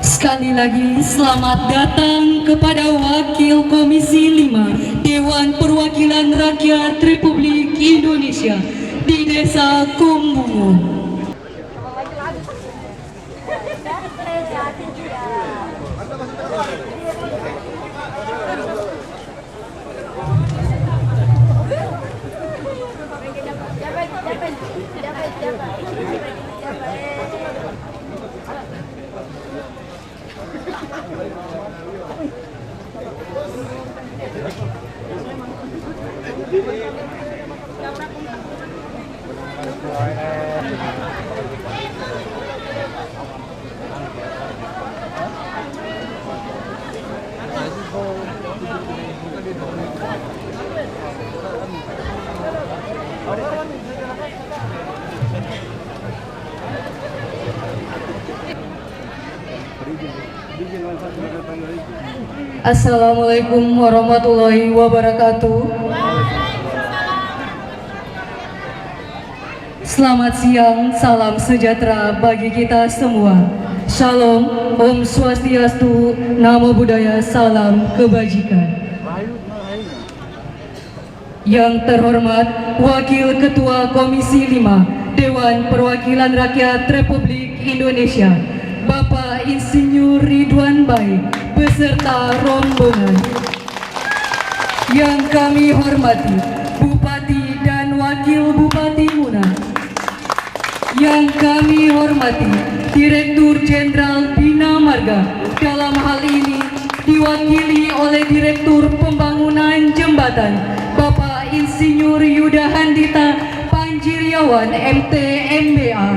Sekali lagi selamat datang kepada Wakil Komisi 5 Dewan Perwakilan Rakyat Republik Indonesia di Desa Kumbungu. Assalamualaikum warahmatullahi wabarakatuh. Selamat siang, salam sejahtera bagi kita semua. Shalom, Om Swastiastu, Namo Buddhaya, salam kebajikan. Yang terhormat Wakil Ketua Komisi 5 Dewan Perwakilan Rakyat Republik Indonesia, Bapak Insinyur Ridwan Baik beserta rombongan. Yang kami hormati Bupati dan Wakil Bupati Muna. Yang kami hormati Direktur Jenderal Bina Marga, dalam hal ini diwakili oleh Direktur Pembangunan Jembatan Bapak Insinyur Yuda Handita Panjiriawan MT MBA.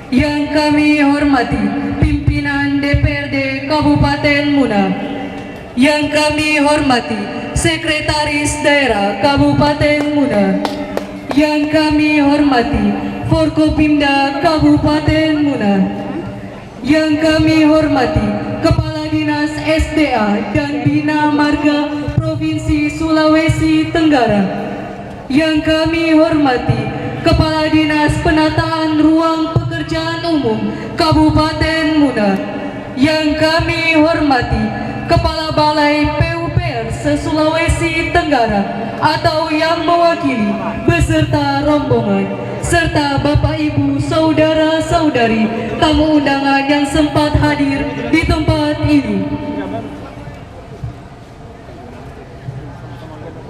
Yang kami hormati pimpinan DPRD Kabupaten Muna. Yang kami hormati Sekretaris Daerah Kabupaten Muna. Yang kami hormati Forkopimda Kabupaten Muna. Yang kami hormati Kepala Dinas SDA dan Bina Marga Provinsi Sulawesi Tenggara. Yang kami hormati Kepala Dinas Penataan Ruang Pekerjaan Umum Kabupaten Muna. Yang kami hormati Kepala Balai PUPR se-Sulawesi Tenggara atau yang mewakili beserta rombongan, serta Bapak Ibu saudara-saudari tamu undangan yang sempat hadir di tempat ini.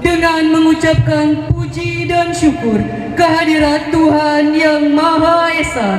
Dengan mengucapkan puji dan syukur kehadirat Tuhan Yang Maha Esa,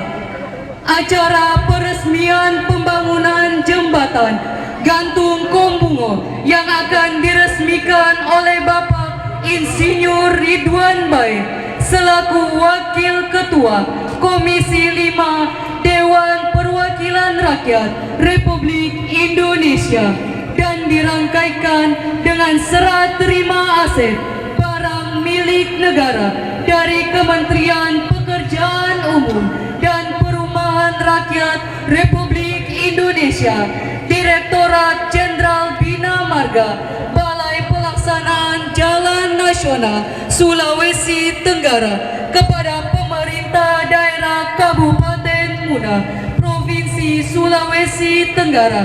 acara peresmian pembangunan jembatan Gantung Kumbungu yang akan diresmikan oleh Bapak Insinyur Ridwan Baik selaku Wakil Ketua Komisi 5 Dewan Perwakilan Rakyat Republik Indonesia dan dirangkaikan dengan serah terima aset barang milik negara dari Kementerian Pekerjaan Umum dan Perumahan Rakyat Republik Indonesia, Direktorat Jenderal Bina Marga, Balai Pelaksanaan Jalan Nasional Sulawesi Tenggara kepada Pemerintah Daerah Kabupaten Muna, Provinsi Sulawesi Tenggara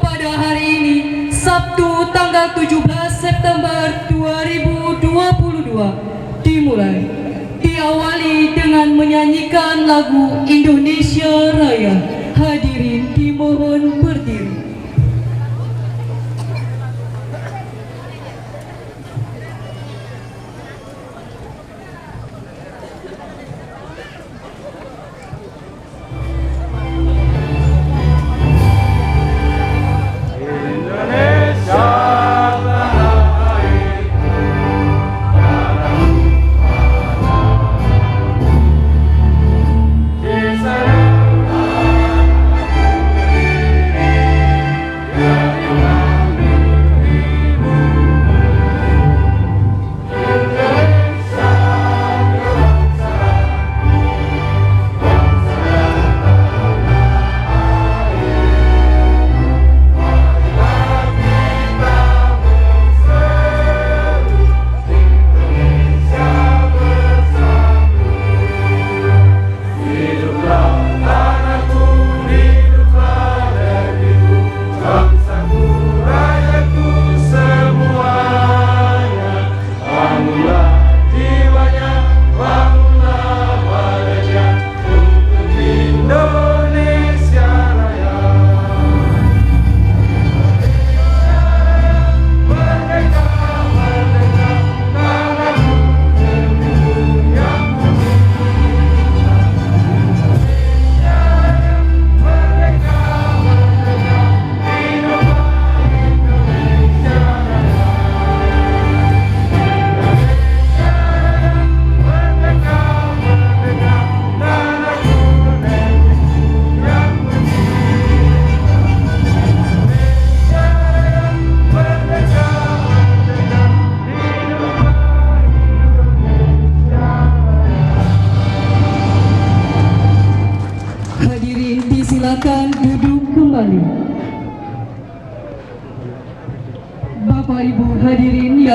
pada hari ini, Sabtu tanggal 17 September 2022 dimulai. Diawali dengan menyanyikan lagu Indonesia Raya. Hadirin dimohon berdiri.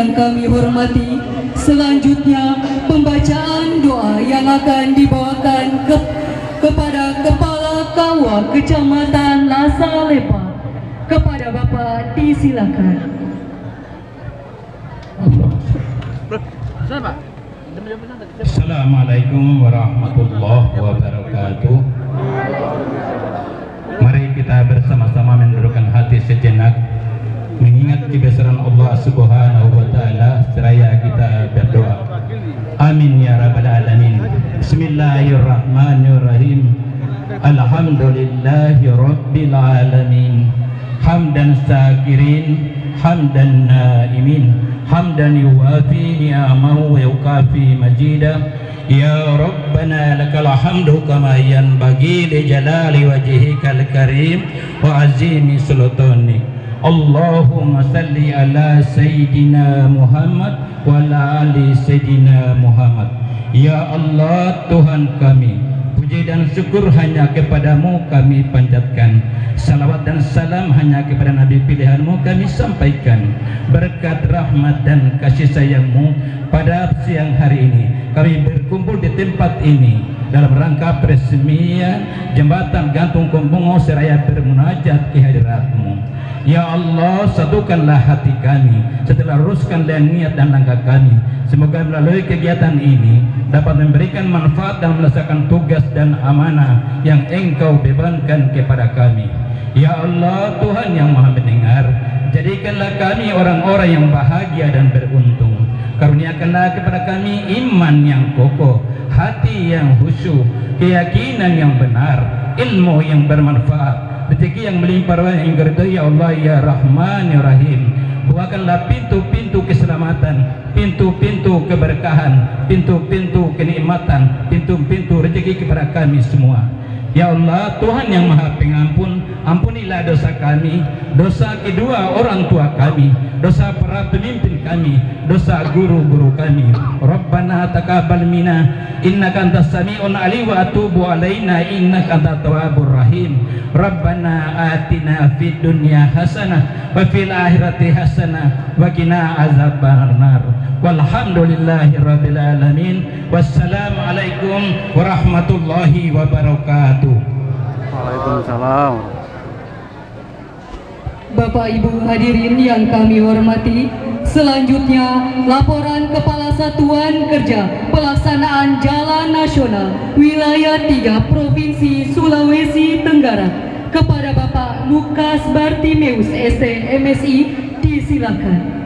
yang kami hormati, selanjutnya pembacaan doa yang akan dibawakan kepada Kepala KUA Kecamatan Lasalepa. Kepada Bapak disilakan. Assalamualaikum warahmatullahi wabarakatuh. Mari kita bersama-sama mendudukkan hati sejenak, mengingat kebesaran Allah Subhanahu wa taala seraya kita berdoa. Amin ya rabbal alamin. Bismillahirrahmanirrahim. Alhamdulillahi rabbil alamin. Hamdan syakirin, hamdan naimin, hamdan yuwafi ni'amahu wa yukafi majida. Ya Rabbana lakal hamdu kama yanbaghi li jalali wajhikal karim wa azimi sultanik. Allahumma salli ala Sayyidina Muhammad wa ala ali Sayyidina Muhammad. Ya Allah Tuhan kami, puji dan syukur hanya kepadamu kami panjatkan. Salawat dan salam hanya kepada Nabi pilihanmu kami sampaikan. Berkat rahmat dan kasih sayangmu pada siang hari ini kami berkumpul di tempat ini dalam rangka peresmian jembatan gantung Kombongo seraya bermunajat kehadiratmu. Ya Allah, satukanlah hati kami setelah luruskan niat dan langkah kami. Semoga melalui kegiatan ini dapat memberikan manfaat dan melaksanakan tugas dan amanah yang Engkau bebankan kepada kami. Ya Allah, Tuhan yang Maha Mendengar, jadikanlah kami orang-orang yang bahagia dan beruntung. Karuniakanlah kepada kami iman yang kokoh, hati yang khusyuk, keyakinan yang benar, ilmu yang bermanfaat, rezeki yang melimpah yang diridhoi ya Allah ya Rahman ya Rahim. Bukakanlah pintu-pintu keselamatan, pintu-pintu keberkahan, pintu-pintu kenikmatan, pintu-pintu rezeki kepada kami semua. Ya Allah, Tuhan yang Maha Pengampun, ampunilah dosa kami, dosa kedua orang tua kami, dosa para pemimpin kami, dosa guru-guru kami. Rabbana taqabbal minna innaka antas sami'un alim wa atubu alaina innaka antat tawwabur rahim. Rabbana atina fid dunya hasanah wa fil akhirati hasanah wa qina azabannar. Walhamdulillahi rabbil alamin. Wassalamualaikum warahmatullahi wabarakatuh. Waalaikumsalam. Bapak Ibu hadirin yang kami hormati, selanjutnya laporan Kepala Satuan Kerja Pelaksanaan Jalan Nasional Wilayah 3 Provinsi Sulawesi Tenggara kepada Bapak Lukas Bartimeus ST MSI disilakan.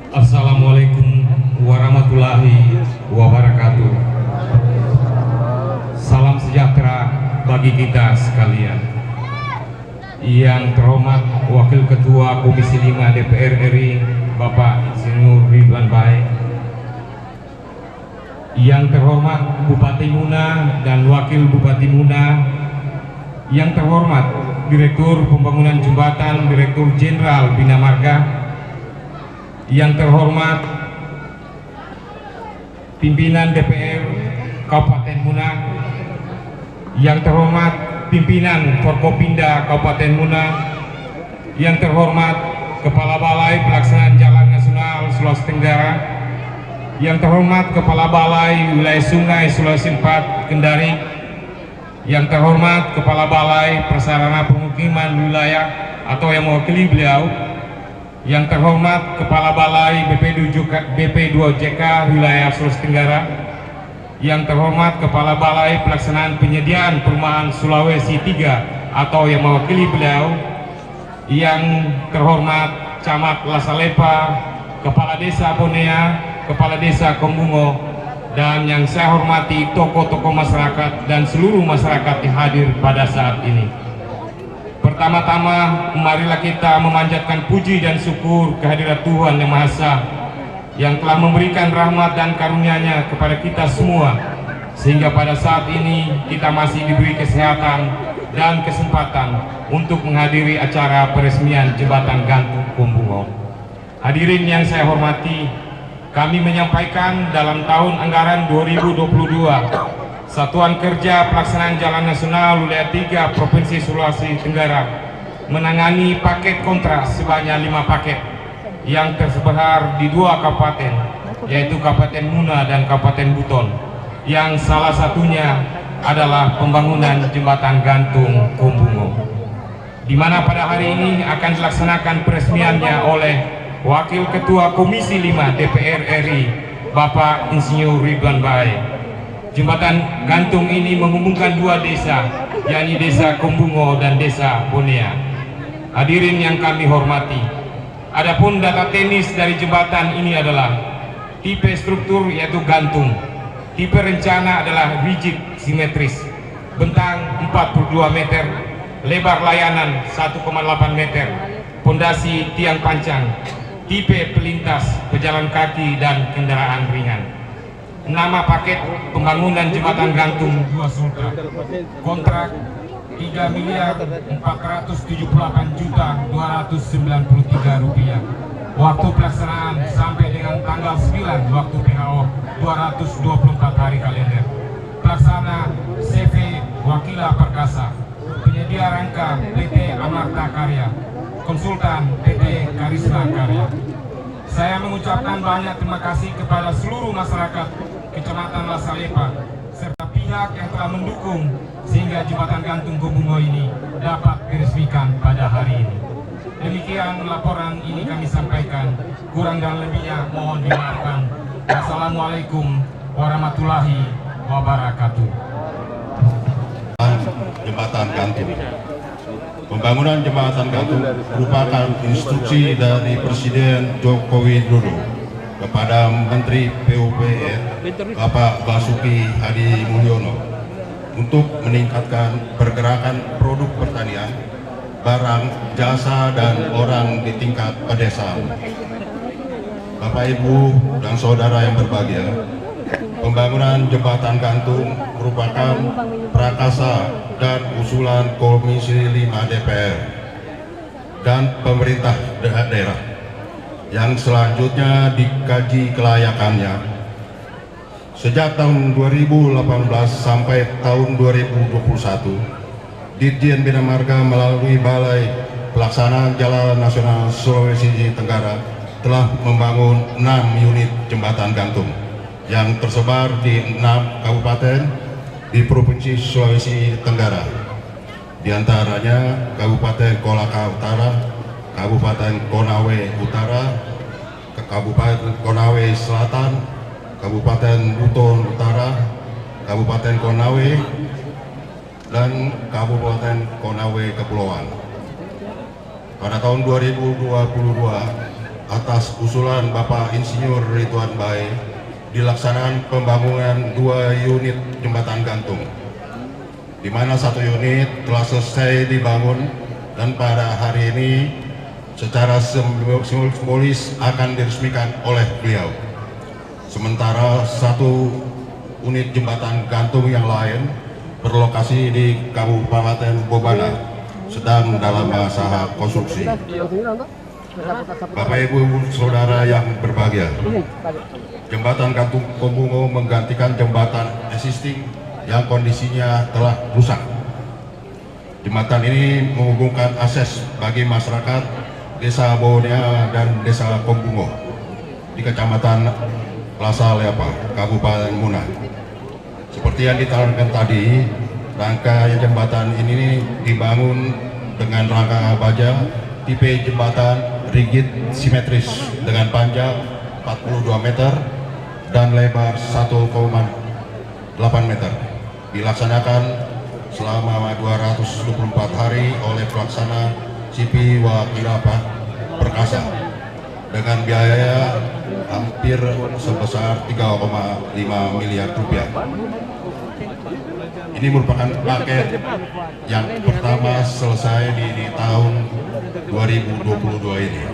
Assalamualaikum warahmatullahi wabarakatuh. Salam sejahtera bagi kita sekalian. Yang terhormat Wakil Ketua Komisi 5 DPR RI Bapak Insinyur Ridwan Baik, yang terhormat Bupati Muna dan Wakil Bupati Muna, yang terhormat Direktur Pembangunan Jembatan Direktur Jenderal Bina Marga, yang terhormat pimpinan DPR Kabupaten Muna, yang terhormat pimpinan Forkopimda Kabupaten Muna, yang terhormat Kepala Balai Pelaksanaan Jalan Nasional Sulawesi Tenggara, yang terhormat Kepala Balai Wilayah Sungai Sulawesi Selatan Kendari, yang terhormat Kepala Balai Prasarana Pemukiman Wilayah atau yang mewakili beliau, yang terhormat Kepala Balai BP2JK Wilayah Sulawesi Tenggara, yang terhormat Kepala Balai Pelaksanaan Penyediaan Perumahan Sulawesi 3 atau yang mewakili beliau, yang terhormat Camat Lasalepa, Kepala Desa Bonea, Kepala Desa Kombongo, dan yang saya hormati tokoh-tokoh masyarakat dan seluruh masyarakat yang hadir pada saat ini. Pertama-tama, marilah kita memanjatkan puji dan syukur kehadirat Tuhan Yang Maha Esa yang telah memberikan rahmat dan karunia-Nya kepada kita semua, sehingga pada saat ini kita masih diberi kesehatan dan kesempatan untuk menghadiri acara peresmian jembatan gantung Kombongo. Hadirin yang saya hormati, kami menyampaikan dalam tahun anggaran 2022 Satuan Kerja Pelaksanaan Jalan Nasional Wilayah 3 Provinsi Sulawesi Tenggara menangani paket kontrak sebanyak 5 paket yang tersebar di 2 kabupaten, yaitu Kabupaten Muna dan Kabupaten Buton, yang salah satunya adalah pembangunan jembatan gantung Kombungo, di mana pada hari ini akan dilaksanakan peresmiannya oleh Wakil Ketua Komisi 5 DPR RI, Bapak Insinyur Ridwan Bae. Jembatan gantung ini menghubungkan 2 desa, yakni Desa Kombungo dan Desa Bonea. Hadirin yang kami hormati, adapun data teknis dari jembatan ini adalah tipe struktur yaitu gantung, tipe rencana adalah rigid simetris, bentang 42 meter, lebar layanan 1,8 meter, pondasi tiang pancang, tipe pelintas pejalan kaki dan kendaraan ringan. Nama paket pembangunan jembatan gantung 2 Sultra, kontrak 3.478.293 rupiah. Waktu pelaksanaan sampai dengan tanggal 9 waktu PHO 224 hari kalender. Pelaksana CV Wakila Perkasa, penyedia rangka PT Amarta Karya, konsultan PT Karisma Karya. Saya mengucapkan banyak terima kasih kepada seluruh masyarakat Kecamatan Lasalepa serta pihak yang telah mendukung sehingga jembatan gantung Kombungo ini dapat diresmikan pada hari ini. Demikian laporan ini kami sampaikan, kurang dan lebihnya mohon dimaafkan. Wassalamualaikum warahmatullahi wabarakatuh. Jembatan gantung. Pembangunan jembatan gantung merupakan instruksi dari Presiden Joko Widodo kepada Menteri PUPR Bapak Basuki Hadi Mulyono untuk meningkatkan pergerakan produk pertanian, barang, jasa, dan orang di tingkat pedesaan. Bapak, Ibu, dan Saudara yang berbahagia, pembangunan jembatan gantung merupakan prakarsa dan usulan Komisi 5 DPR dan pemerintah daerah yang selanjutnya dikaji kelayakannya. Sejak tahun 2018 sampai tahun 2021, Ditjen Bina Marga melalui Balai Pelaksanaan Jalan Nasional Sulawesi Tenggara telah membangun 6 unit jembatan gantung yang tersebar di 6 kabupaten di Provinsi Sulawesi Tenggara. Di antaranya Kabupaten Kolaka Utara, Kabupaten Konawe Utara, Kabupaten Konawe Selatan, Kabupaten Buton Utara, Kabupaten Konawe, dan Kabupaten Konawe Kepulauan. Pada tahun 2022, atas usulan Bapak Insinyur Ridwan Bae, dilaksanakan pembangunan 2 unit jembatan gantung, di mana 1 unit telah selesai dibangun dan pada hari ini secara simbolis akan diresmikan oleh beliau. Sementara 1 unit jembatan gantung yang lain berlokasi di Kabupaten Bobana sedang dalam masa konstruksi. Bapak, Ibu, Saudara yang berbahagia, jembatan gantung Kombungo menggantikan jembatan existing yang kondisinya telah rusak. Jembatan ini menghubungkan akses bagi masyarakat Desa Bonea dan Desa Kombungo di Kecamatan Lasalepa, Kabupaten Muna. Seperti yang diterangkan tadi, rangka jembatan ini dibangun dengan rangka baja tipe jembatan rigid simetris dengan panjang 42 meter dan lebar 1,8 meter. Dilaksanakan selama 224 hari oleh pelaksana CP Wakila Perkasa dengan biaya hampir sebesar 3,5 miliar rupiah. Ini merupakan paket yang pertama selesai di tahun 2022 ini.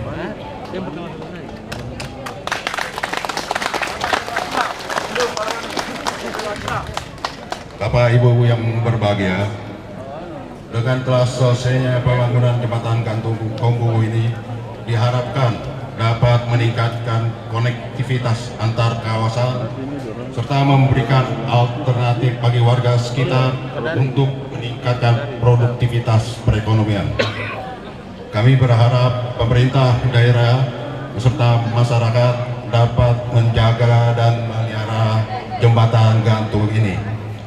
Bapak, Ibu yang berbahagia, dengan telah selesainya pembangunan jembatan gantung Kombungo ini, diharapkan dapat meningkatkan konektivitas antar kawasan serta memberikan alternatif bagi warga sekitar untuk meningkatkan produktivitas perekonomian. Kami berharap pemerintah daerah beserta masyarakat dapat menjaga dan melihara jembatan gantung ini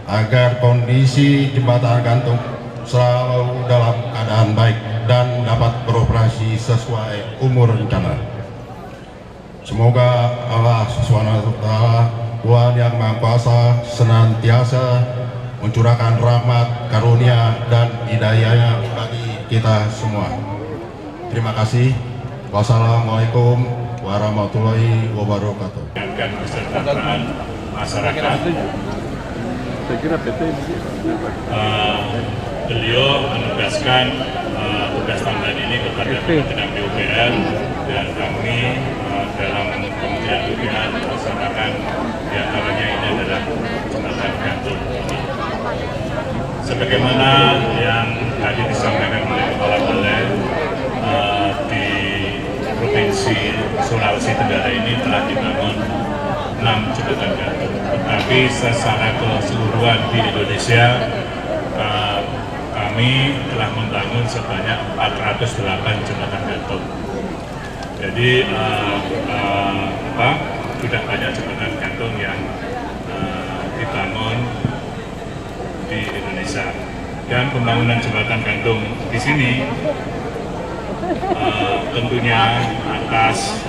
agar kondisi jembatan gantung selalu dalam keadaan baik dan dapat beroperasi sesuai umur rencana. Semoga Allah Subhanahu wa Ta'ala, Tuhan yang Maha Kuasa, senantiasa mencurahkan rahmat, karunia, dan hidayahnya bagi kita semua. Terima kasih. Wassalamualaikum warahmatullahi wabarakatuh. Dan kesejahteraan masyarakat. Saya kira PT Beliau menugaskan tugas tambahan ini kepada Kementerian PUPR dan kami dalam Kementerian PUPR melaksanakan diantaranya ini adalah jembatan gantung ini. Sebagaimana yang tadi disampaikan oleh Kepala Balai, di Provinsi Sulawesi Tenggara ini telah dibangun 6 jembatan gantung. Tetapi secara keseluruhan di Indonesia kami telah membangun sebanyak 408 jembatan gantung. Jadi sudah banyak jembatan gantung yang dibangun di Indonesia. Dan pembangunan jembatan gantung di sini tentunya atas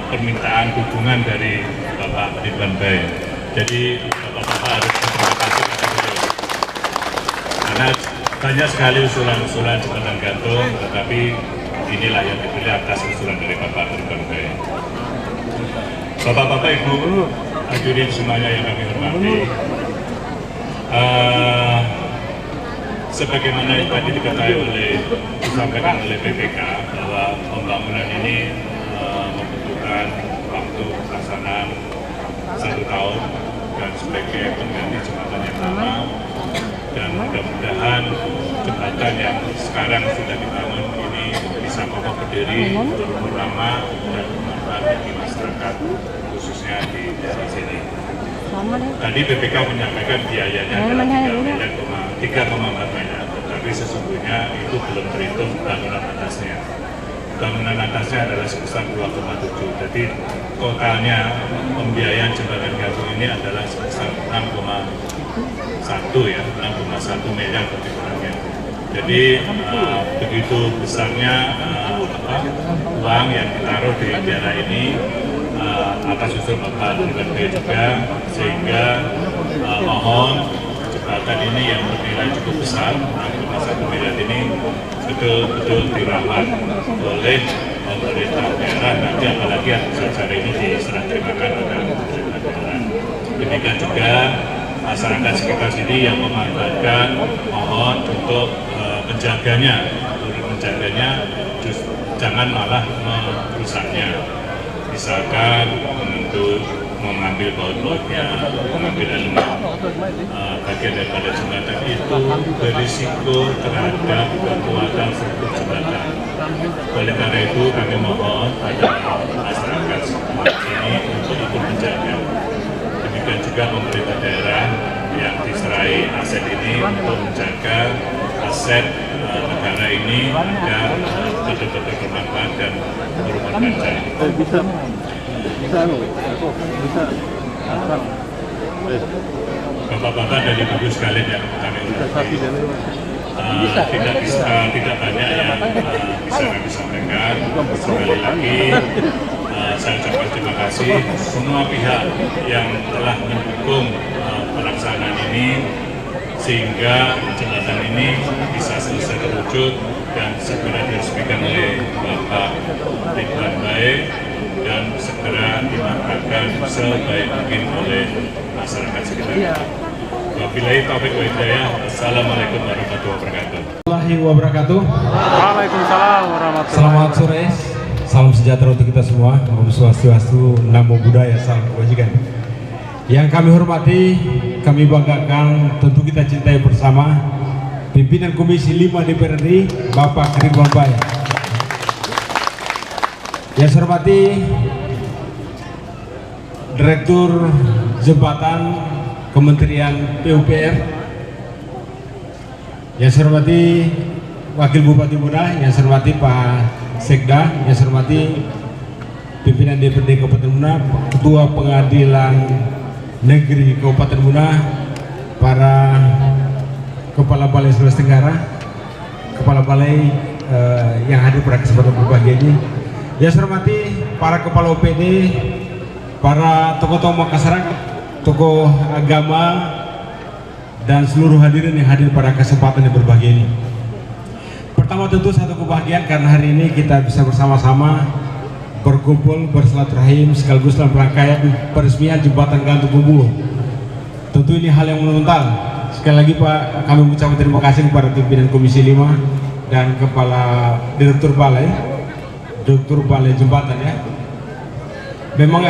permintaan dukungan dari Bapak Ridwan Bae. Jadi Bapak-Bapak harus berterima kasih kepada beliau. Karena banyak sekali usulan-usulan jembatan gantung, tetapi inilah yang dipilih atas usulan dari Bapak Ridwan Bae. Bapak-Bapak, Ibu, hadirin semuanya yang kami hormati. Sebagaimana yang tadi disampaikan oleh BPK bahwa pembangunan ini membutuhkan waktu pelaksanaan 1 tahun dan sebagai pengganti jembatan yang lama, dan mudah-mudahan jembatan yang sekarang sudah dibangun ini bisa kokoh berdiri, berumur lama dan bermanfaat bagi masyarakat khususnya di daerah sini. Tadi BPK menyampaikan biayanya adalah 3,4 miliar, tetapi sesungguhnya itu belum terhitung bangunan atasnya. Bangunan atasnya adalah sebesar 2,7. Jadi totalnya pembiayaan jembatan gantung ini adalah sebesar 6,1 miliar lebih kurangnya. Jadi begitu besarnya uang yang ditaruh di daerah ini atas usul Bapak Ridwan Bae juga, sehingga mohon jembatan ini yang bernilai cukup besar 6,1 miliar ini betul-betul dirawat oleh pemerintah daerah, nanti apalagi yang besar ini diserah terimakan pada pemerintah daerah. Demikian juga masyarakat sekitar sini yang memanfaatkan, mohon untuk menjaganya, jangan malah merusaknya. Misalkan mengambil baut-bautnya, mengambil elemen bagian daripada jembatan itu berisiko terhadap kekuatan struktur jembatan. Oleh karena itu kami mohon pada masyarakat sini untuk ikut menjaga. Demikian juga pemerintah daerah yang diserai aset ini untuk menjaga aset negara ini agar betul-betul bermanfaat dan merupakan jalan. Bapak-bapak dan ibu sekalian yang kami hormati, tidak banyak yang bisa kami sampaikan. Sekali lagi saya ucapkan terima kasih semua pihak yang telah mendukung pelaksanaan ini sehingga jembatan ini bisa selesai terwujud dan segera diresmikan oleh Bapak Ridwan Bae dan segera dimanfaatkan sebaik mungkin oleh masyarakat sekitar. Wabillahi taufiq wal hidayah. Assalamualaikum warahmatullahi wabarakatuh. Waalaikumsalam warahmatullahi Selamat sore, salam sejahtera untuk kita semua. Om Swastiastu, Namo Buddhaya, salam kebajikan. Yang kami hormati, kami banggakan, tentu kita cintai bersama pimpinan Komisi 5 DPR RI, Bapak Ridwan Bae, Yang saya hormati Direktur Jembatan Kementerian PUPR, yang saya hormati Wakil Bupati Muna, yang saya hormati Pak Sekda, yang saya hormati pimpinan DPRD Kabupaten Muna, Ketua Pengadilan Negeri Kabupaten Muna, para Kepala Balai Sulawesi Tenggara, Kepala Balai yang hadir pada kesempatan berbahagia ini, yang saya hormati para Kepala OPD, para tokoh-tokoh masyarakat, tokoh agama, dan seluruh hadirin yang hadir pada kesempatan yang berbahagia ini. Pertama tentu satu kebahagiaan karena hari ini kita bisa bersama-sama berkumpul, bersilaturahim sekaligus dalam rangkaian peresmian jembatan gantung Gumbuo. Tentu ini hal yang monumental. Sekali lagi Pak, kami mengucapkan terima kasih kepada pimpinan Komisi 5 dan Kepala Direktur Balai Jembatan ya. Memang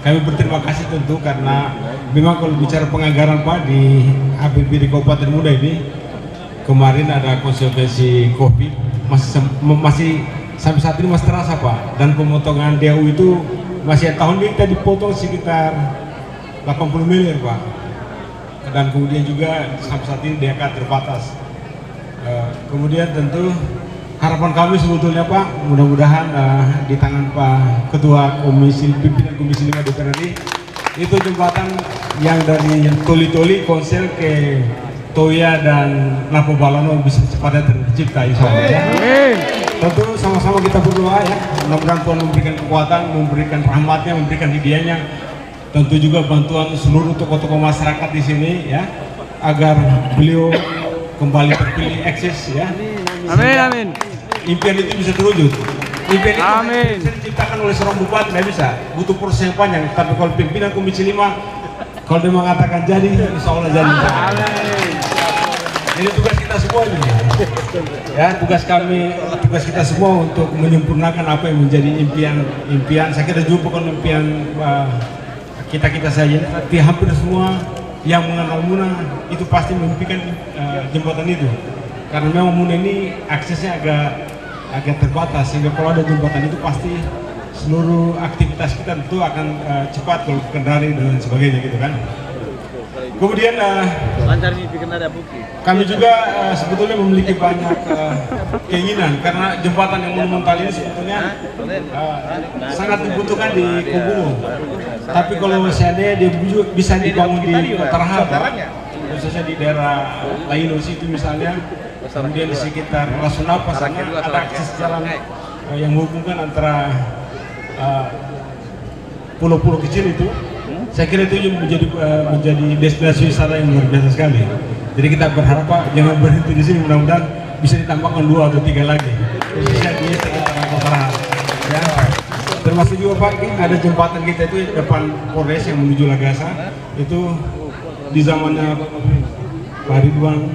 kami berterima kasih tentu karena memang kalau bicara penganggaran Pak di APBD Kabupaten Muna ini kemarin ada konsekuensi COVID masih sampai saat ini masih terasa Pak, dan pemotongan DAU itu masih tahun ini kita dipotong sekitar 80 miliar Pak, dan kemudian juga sampai saat ini DK terbatas. Kemudian tentu harapan kami sebetulnya Pak, mudah-mudahan di tangan Pak Ketua Pimpinan Komisi 5 DPR RI itu jembatan yang dari Toli-Toli Konsel ke Toya dan Napo Balano bisa cepatnya tercipta insya Allah ya. Tentu sama-sama kita berdoa ya, mudah-mudahan Tuhan memberikan kekuatan, memberikan rahmatnya, memberikan hidayahnya, tentu juga bantuan seluruh tokoh-tokoh masyarakat di sini ya, agar beliau kembali terpilih eksis ya. Amin, amin. Impian itu bisa terwujud. Impian itu Amin. bisa diciptakan oleh seorang bupati, tidak bisa, butuh proses yang panjang. Tapi kalau pimpinan Komisi 5 kalau dia mengatakan jadi, insya Allah jadi. Amin. Jadi tugas kita semua ini ya, tugas kita semua untuk menyempurnakan apa yang menjadi impian. Saya kira juga bukan impian kita saja, tapi hampir semua yang mengenal Muna itu pasti memimpikan jembatan itu. Karena memang Muna ini aksesnya agak terbatas, sehingga kalau ada jembatan itu pasti seluruh aktivitas kita tentu akan cepat kalau kendari dan sebagainya gitu kan. Kemudian kami juga sebetulnya memiliki banyak keinginan karena jembatan yang monumental ini sebetulnya sangat dibutuhkan di Gumbuo. Tapi kalau seandainya dia bisa dibangun di Taraha, khususnya di daerah Laino situ misalnya, kemudian di sekitar Rasunapa sana ada akses jalan yang menghubungkan antara pulau-pulau kecil itu. Saya kira itu menjadi destinasi wisata yang luar biasa sekali. Jadi kita berharap Pak jangan berhenti di sini, mudah-mudahan bisa ditambahkan 2 atau 3 lagi. Khususnya di sekitar Taraha. Ya. Termasuk juga Pak, ada jembatan kita itu depan Polres yang menuju Lagasa, itu di zamannya Pak Ridwan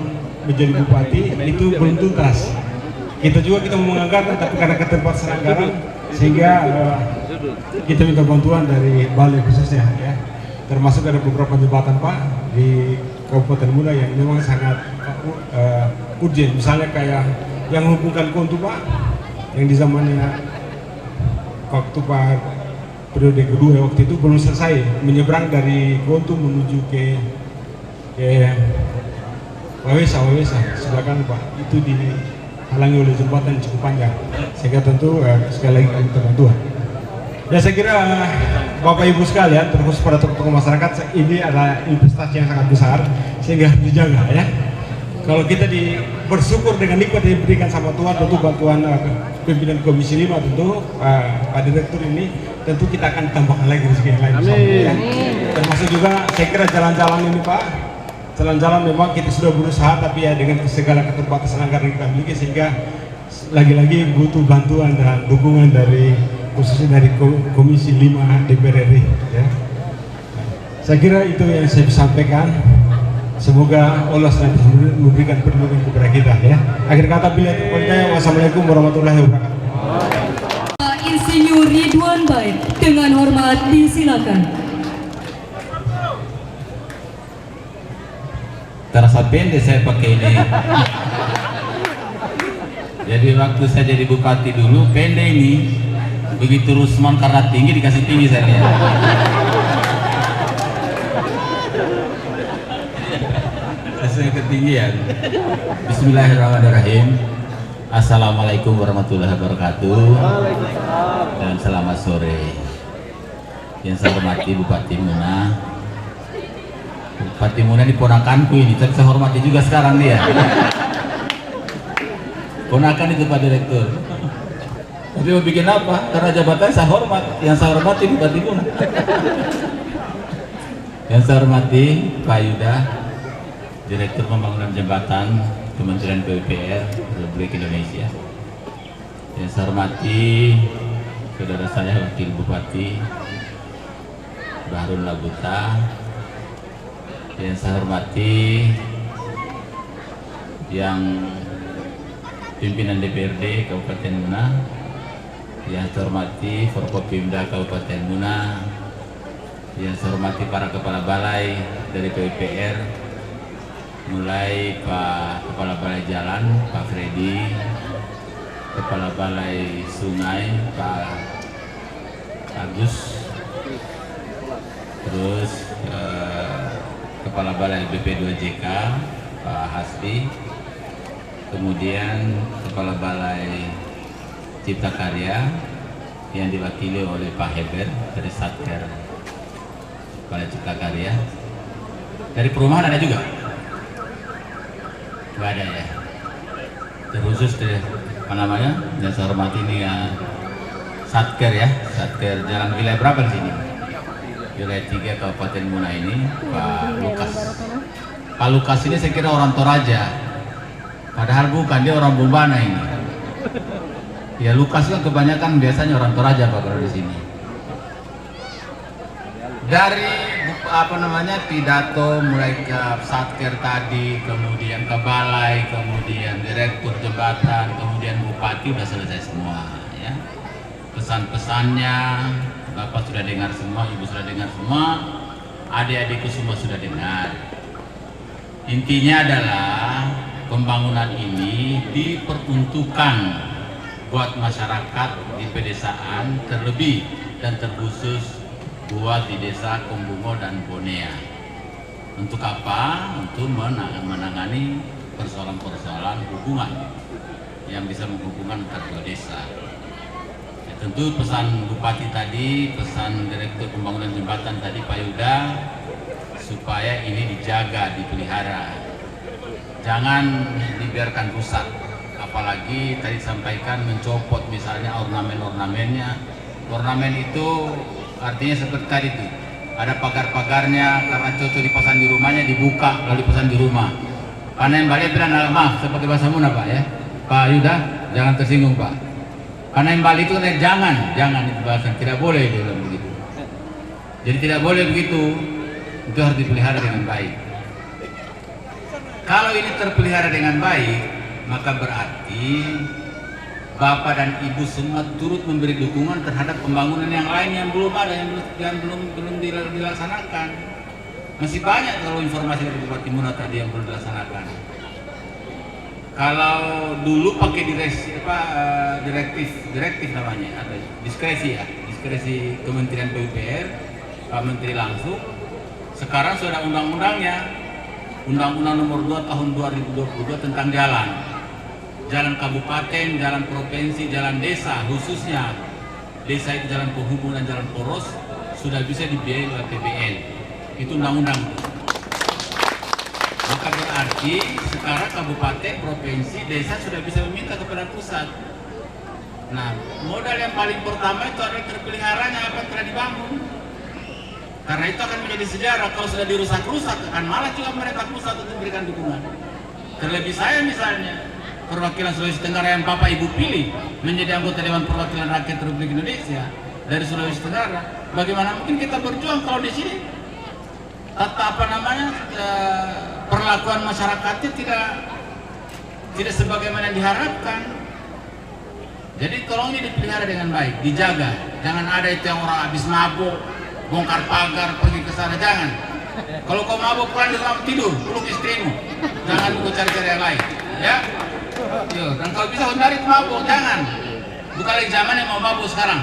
menjadi bupati itu belum tuntas. Kita mau menganggarkan, tapi karena keterbatasan anggaran sehingga kita minta bantuan dari balai khususnya ya. Termasuk ada beberapa jembatan Pak di Kabupaten Muna yang memang sangat urgent, misalnya kayak yang menghubungkan Kontu Pak, yang di zamannya waktu Pak periode kedua waktu itu belum selesai, menyeberang dari Kontu menuju ke Wawesa sebelah kanan Pak, itu dihalangi oleh jembatan yang cukup panjang, sehingga tentu sekali lagi kami minta bantuan. Ya saya kira Bapak Ibu sekalian, terkhusus pada tokoh-tokoh masyarakat, ini adalah investasi yang sangat besar sehingga harus dijaga ya. Kalau kita bersyukur dengan nikmat yang diberikan sama Tuhan, tentu bantuan pimpinan Komisi 5 tentu Pak Direktur ini tentu kita akan tambahkan lagi rezeki yang lain. Ya. Termasuk juga saya kira jalan-jalan ini Pak, jalan-jalan memang kita sudah berusaha, tapi ya dengan segala keterbatasan anggaran yang kita miliki sehingga lagi-lagi butuh bantuan dan dukungan dari khususnya dari Komisi 5 DPR RI ya. Saya kira itu yang saya bisa sampaikan. Semoga Allah SWT memberikan perlindungan kepada kita ya. Akhir kata bila terpercaya, wassalamualaikum warahmatullahi wabarakatuh. Pak Insinyur Ridwan Baik dengan hormat disilakan. Terasa pendek saya pakai ini. Jadi waktu saya jadi bupati dulu pendek ini. begitu Rusman karena tinggi dikasih tinggi saya lihat. Sesuai ketinggian. Bismillahirrahmanirrahim. Assalamualaikum warahmatullahi wabarakatuh. Dan selamat sore. Yang saya hormati Bupati Muna. Bupati Muna ini ponakanku ini, tapi saya hormati juga sekarang dia. Ponakan itu Pak Direktur. Tapi mau bikin apa? Karena jabatan saya hormat. Yang saya hormati Bupati Muna. Yang saya hormati Pak Yuda, Direktur Pembangunan Jembatan Kementerian PUPR Republik Indonesia. Yang saya hormati saudara saya Wakil Bupati Bahrul Labuta. Yang saya hormati yang pimpinan DPRD Kabupaten Muna. Yang saya hormati Forkopimda Kabupaten Muna. Yang saya hormati para kepala balai dari PUPR, mulai Pak Kepala Balai Jalan Pak Freddy, Kepala Balai Sungai Pak Agus, terus Kepala Balai BP2JK Pak Hasbi, kemudian Kepala Balai Cipta Karya yang diwakili oleh Pak Heber dari Satker Balai Cipta Karya. Dari perumahan ada juga? Nggak ada ya? Terkhusus deh, apa namanya? Yang saya hormati ini ya Satker ya, Satker Jalan Wilayah berapa di sini? Wilayah 3 Kabupaten Muna ini Pak Lukas. Pak Lukas ini saya kira orang Toraja, padahal bukan, dia orang Bombana ini. Ya Lukas kan kebanyakan biasanya orang Toraja Pak kalau di sini. Dari apa namanya pidato mulai ke Satker tadi, kemudian ke balai, kemudian direktur jembatan, kemudian bupati udah selesai semua ya. Pesan-pesannya Bapak sudah dengar semua, Ibu sudah dengar semua, adik-adikku semua sudah dengar. Intinya adalah pembangunan ini diperuntukkan buat masyarakat di pedesaan, terlebih dan terkhusus buat di desa Kombungo dan Bonea. Untuk apa? Untuk menangani persoalan-persoalan hubungan yang bisa menghubungkan antar dua desa. Ya, tentu pesan Bupati tadi, pesan Direktur Pembangunan Jembatan tadi Pak Yuda, supaya ini dijaga, dipelihara, jangan dibiarkan rusak. Apalagi tadi sampaikan mencopot misalnya ornamen-ornamennya. Ornamen itu artinya seperti tadi itu, ada pagar-pagarnya, karena cocok dipasang di rumahnya, dibuka lalu dipasang di rumah. Karena yang balik bilang maaf, seperti bahasa Muna Pak ya, Pak Yuda jangan tersinggung Pak. Karena yang balik itu jangan itu bahasa, tidak boleh dia bilang begitu. Jadi tidak boleh begitu, itu harus dipelihara dengan baik. Kalau ini terpelihara dengan baik, maka berarti Bapak dan Ibu semua turut memberi dukungan terhadap pembangunan yang lain yang belum ada, yang belum dilaksanakan. Masih banyak kalau informasi dari Bupati Muna tadi yang belum dilaksanakan. Kalau dulu pakai direktif namanya, atau diskresi Kementerian PUPR, Pak Menteri langsung. Sekarang sudah undang-undangnya, Undang-Undang Nomor 2 Tahun 2022 tentang jalan kabupaten, jalan provinsi, jalan desa, khususnya desa itu jalan penghubung dan jalan poros sudah bisa dibiayai oleh APBN. Itu undang-undang. Maka berarti sekarang kabupaten, provinsi, desa sudah bisa meminta kepada pusat. Nah, modal yang paling pertama itu adalah terpeliharanya apa yang telah dibangun. Karena itu akan menjadi sejarah. Kalau sudah dirusak-rusak, akan malah juga mereka pusat untuk memberikan dukungan. Terlebih saya misalnya, perwakilan Sulawesi Tenggara yang Bapak Ibu pilih menjadi anggota Dewan Perwakilan Rakyat Republik Indonesia dari Sulawesi Tenggara. Bagaimana mungkin kita berjuang kalau di sini perlakuan masyarakatnya tidak sebagaimana diharapkan. Jadi tolong ini dipelihara dengan baik, dijaga. Jangan ada itu yang orang habis mabuk, bongkar pagar, pergi ke sana, jangan. Kalau kau mabuk pulang di rumah tidur, peluk istrimu. Jangan kau cari-cari yang lain, ya. Yo, dan kalau bisa hindari mabuk, jangan. Bukan lagi zaman yang mau mabuk sekarang.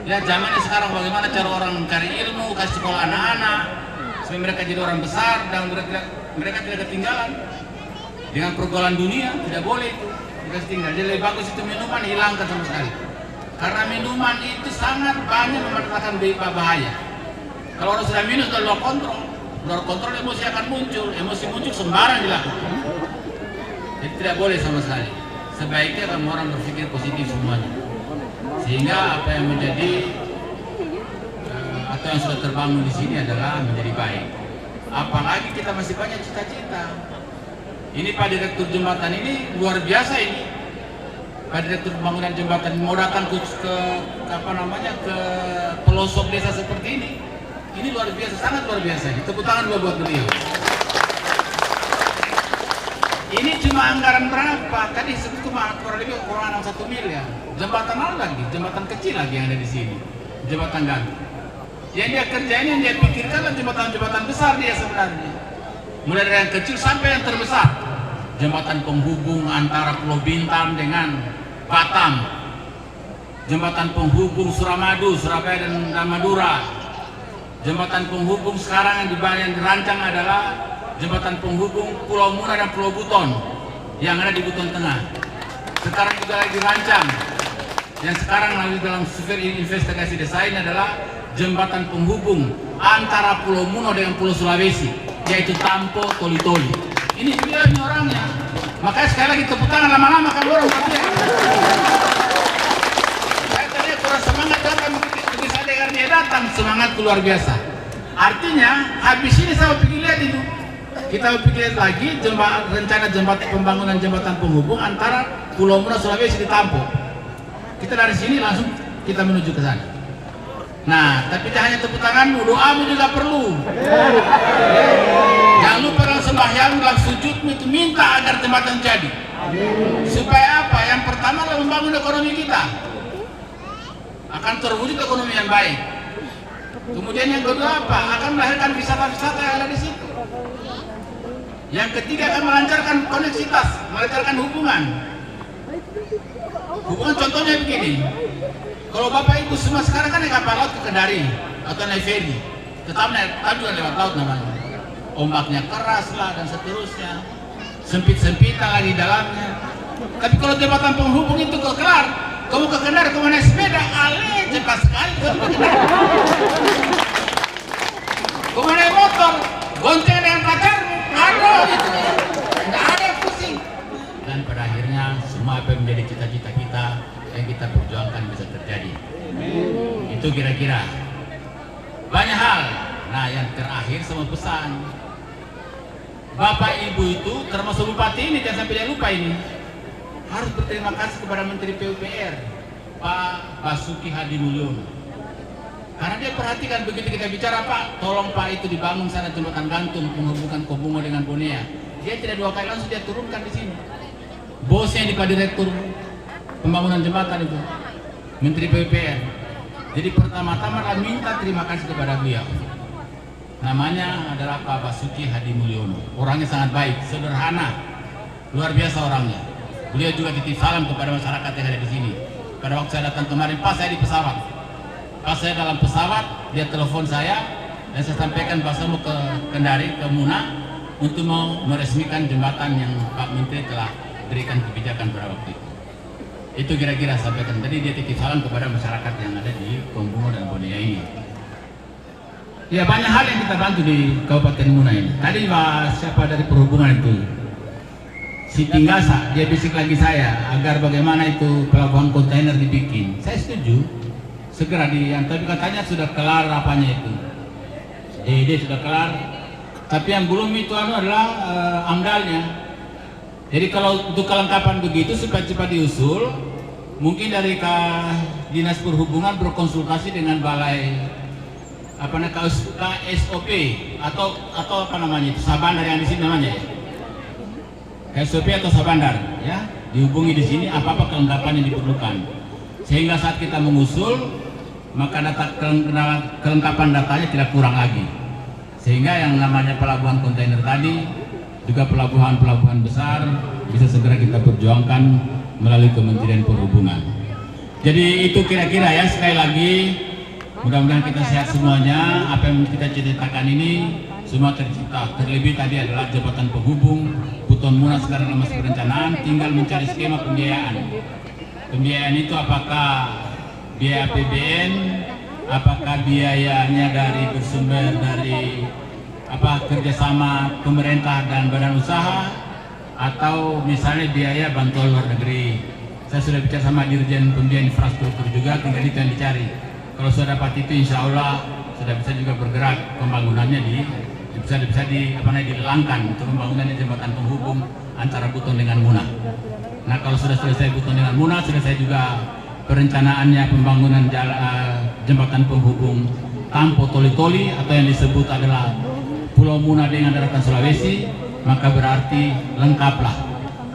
Lihat zamannya sekarang bagaimana cara orang mencari ilmu, kasih sekolah anak-anak supaya mereka jadi orang besar dan mereka tidak ketinggalan dengan pergaulan dunia. Tidak boleh itu dikasih tinggal. Jadi lebih bagus itu minuman hilangkan sama sekali, karena minuman itu sangat banyak mendatangkan bahaya. Kalau orang sudah minum sudah luar kontrol emosi akan muncul, emosi muncul sembarang dilakukan. Jadi tidak boleh sama sekali. Sebaiknya kamu orang berpikir positif semuanya, sehingga apa yang menjadi atau yang sudah terbangun di sini adalah menjadi baik. Apalagi kita masih banyak cita-cita. Ini Pak Direktur Jembatan ini luar biasa ini. Pak Direktur Pembangunan Jembatan mau datang ke ke pelosok desa seperti ini. Ini luar biasa, sangat luar biasa. Tepuk tangan buat beliau. Ini cuma anggaran berapa? Tadi cuma kurang lebih kurang 1 miliar. Jembatan apa lagi? Jembatan kecil lagi yang ada di sini. Jembatan gantung. Yang dia kerjain, yang dia pikirkan adalah jembatan-jembatan besar dia sebenarnya. Mulai dari yang kecil sampai yang terbesar. Jembatan penghubung antara Pulau Bintan dengan Batam. Jembatan penghubung Suramadu, Surabaya dan Madura. Jembatan penghubung sekarang yang dirancang adalah jembatan penghubung Pulau Muna dan Pulau Buton yang ada di Buton Tengah. Sekarang juga lagi dirancang. Yang sekarang lagi dalam survei investigasi desain adalah jembatan penghubung antara Pulau Muno dengan Pulau Sulawesi, yaitu Tampo Toli-Toli. Ini dia ini orangnya. Makanya sekali lagi tepuk tangan lama-lama kan orang katanya. Saya tadi kurang semangat datang begitu saya dengar dia datang, semangat luar biasa. Artinya habis ini saya pikir lihat itu. Kita pikir lagi rencana pembangunan jembatan penghubung antara Pulau Muna Sulawesi di Tampo. Kita dari sini langsung kita menuju ke sana. Nah, tapi tidak hanya tepuk tanganmu, doamu juga perlu. Jangan lupa dalam sembahyang, dalam sujudmu itu minta agar jembatan jadi. Supaya apa? Yang pertama adalah membangun ekonomi kita. Akan terwujud ekonomi yang baik. Kemudian yang kedua apa? Akan melahirkan wisata-wisata yang ada di situ. Yang ketiga akan melancarkan koneksitas, melancarkan hubungan. Hubungan contohnya begini. Kalau Bapak Ibu semua sekarang kan naik kapal laut ke Kendari atau naik feri, tetap juga lewat laut namanya. Ombaknya keras lah dan seterusnya, sempit-sempitan lagi dalamnya. Tapi kalau jembatan penghubung itu kelar, kamu ke Kendari, kamu naik sepeda, cepat sekali kamu ke Kendari. Kamu naik motor, gonceng dengan pacarmu, aduh itu, nggak ada yang pusing. Dan pada akhirnya semua apa yang menjadi cita-cita kita yang kita perjuangkan bisa terjadi. Itu kira-kira banyak hal. Nah, yang terakhir sama pesan Bapak Ibu itu termasuk bupati ini, jangan sampai dia lupa ini, harus berterima kasih kepada Menteri PUPR Pak Basuki Hadi Mulyono, karena dia perhatikan begitu kita bicara, Pak tolong Pak itu dibangun sana jembatan gantung penghubungan Kobungo dengan Bonea, dia tidak 2 kali langsung dia turunkan di sini. Bosnya di Pak Direktur Pembangunan Jembatan itu Menteri PUPR. Jadi pertama-tama minta terima kasih kepada beliau. Namanya adalah Pak Basuki Hadi Mulyono. Orangnya sangat baik, sederhana, luar biasa orangnya. Beliau juga titip salam kepada masyarakat yang ada di sini. Pada waktu saya datang kemarin, pas saya di pesawat, pas saya dalam pesawat, dia telepon saya dan saya sampaikan bahwa saya mau ke Kendari, ke Muna untuk mau meresmikan jembatan yang Pak Menteri telah berikan kebijakan pada waktu itu. Itu kira-kira sampaikan. Tadi dia titip salam kepada masyarakat yang ada di Kobungo dan Bonea ini. Ya, banyak hal yang kita bantu di Kabupaten Muna ini. Tadi siapa dari perhubungan itu, si Tinggasa, dia bisik lagi saya agar bagaimana itu pelabuhan kontainer dibikin. Saya setuju, segera tapi katanya sudah kelar apanya itu. Dia sudah kelar, tapi yang belum itu adalah amdalnya. Jadi kalau untuk kelengkapan begitu supaya cepat diusul, mungkin dari Dinas Perhubungan berkonsultasi dengan Balai KSOP atau apa namanya itu, Sabandar yang di sini namanya ya. KSOP atau Sabandar ya, dihubungi di sini apa kelengkapan yang diperlukan. Sehingga saat kita mengusul, maka kelengkapan datanya tidak kurang lagi. Sehingga yang namanya pelabuhan kontainer tadi, juga pelabuhan-pelabuhan besar bisa segera kita perjuangkan melalui Kementerian Perhubungan. Jadi itu kira-kira ya, sekali lagi mudah-mudahan kita sehat semuanya. Apa yang kita ceritakan ini semua tercipta. Terlebih tadi adalah jembatan penghubung. Buton Muna sekarang masih perencanaan, tinggal mencari skema pembiayaan. Pembiayaan itu apakah biaya APBN, apakah biayanya dari bersumber dari kerjasama pemerintah dan badan usaha, atau misalnya biaya bantuan luar negeri. Saya sudah bicara sama Dirjen Pembiayaan Infrastruktur juga, tinggal itu yang dicari. Kalau sudah dapat itu, insya Allah sudah bisa juga bergerak pembangunannya bisa dilelangkan untuk pembangunan jembatan penghubung antara Buton dengan Muna. Nah, kalau sudah selesai Buton dengan Muna, selesai juga perencanaannya pembangunan jembatan penghubung Tampo Toli-Toli atau yang disebut adalah Pulau Muna dengan daratan Sulawesi, maka berarti lengkaplah.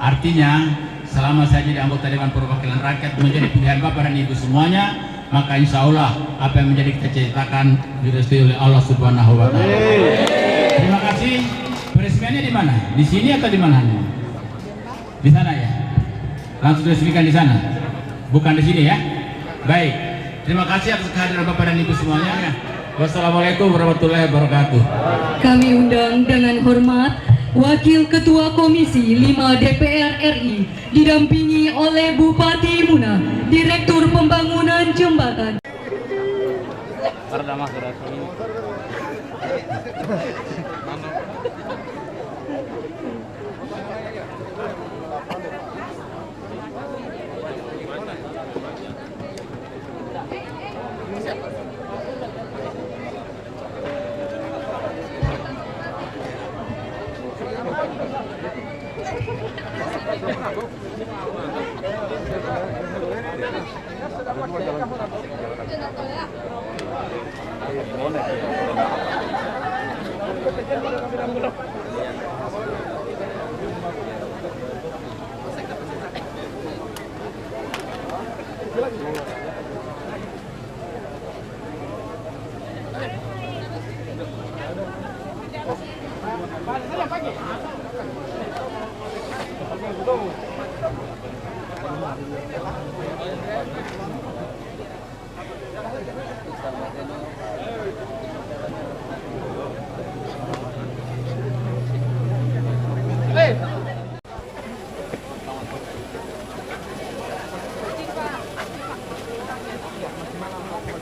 Artinya selama saya jadi anggota Dewan Perwakilan Rakyat menjadi pilihan Bapak dan Ibu semuanya, maka insya Allah apa yang menjadi kita ceritakan direstui oleh Allah Subhanahu wa Ta'ala. Terima kasih. Peresmiannya di mana? Di sini atau di mana? Di sana ya. Langsung diresmikan di sana, bukan di sini ya. Baik. Terima kasih atas kehadiran Bapak dan Ibu semuanya. Wassalamualaikum warahmatullahi wabarakatuh. Kami undang dengan hormat Wakil Ketua Komisi 5 DPR RI didampingi oleh Bupati Muna, Direktur Pembangunan Jembatan.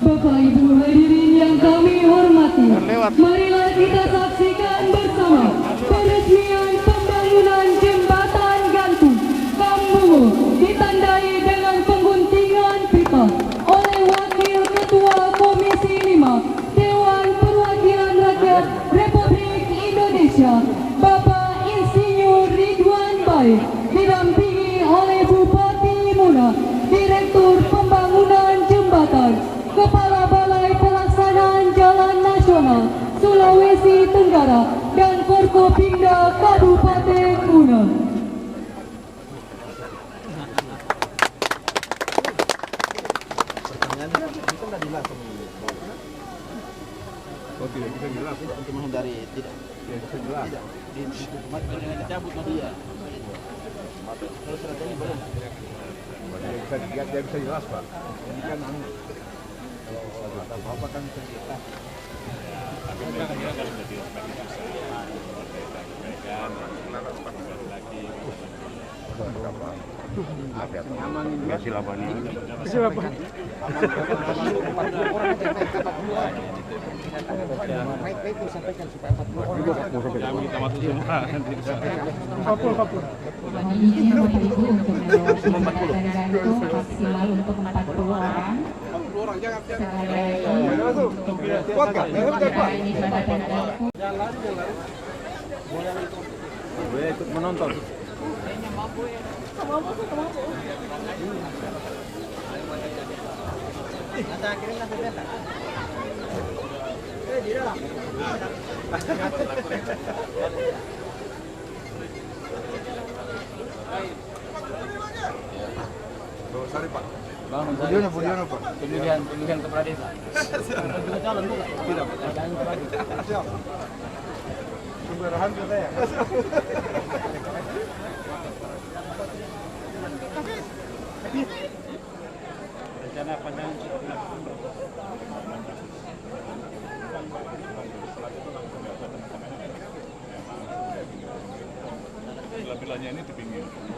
Bapak Ibu hadirin yang kami hormati, marilah kita saksikan bersama peresmian pembangunan jembatan gantung Kambungo ditandai dengan pengguntingan pita oleh Wakil Ketua Komisi 5 Dewan Perwakilan Rakyat Republik Indonesia Bapak Insinyur Ridwan Baik, didampingi oleh Bupati Muna, Direktur Pembangunan Jembatan, Kepala Balai Pelaksanaan Jalan Nasional Sulawesi Tenggara, dan Forkopimda Kabupaten Muna. Untuk menghindari tidak dicabut dia. Kalau surat ini belum. Dia bisa jelas Pak. Ini kan kalau kata Bapak kan cerita. Itu sampaikan supaya 40 orang juga kita masuk semua. Kapul. Izin Bapak Ibu untuk jembatan gantung maksimal untuk 40 orang. Ini jembatan gantung. Boleh ikut menonton. Budiono Pak. Pemilihan kepala desa. Juga calon juga. Tidak. Siap. Sumber ke saya. Rencana panjang Bila-bilanya ini di pinggir.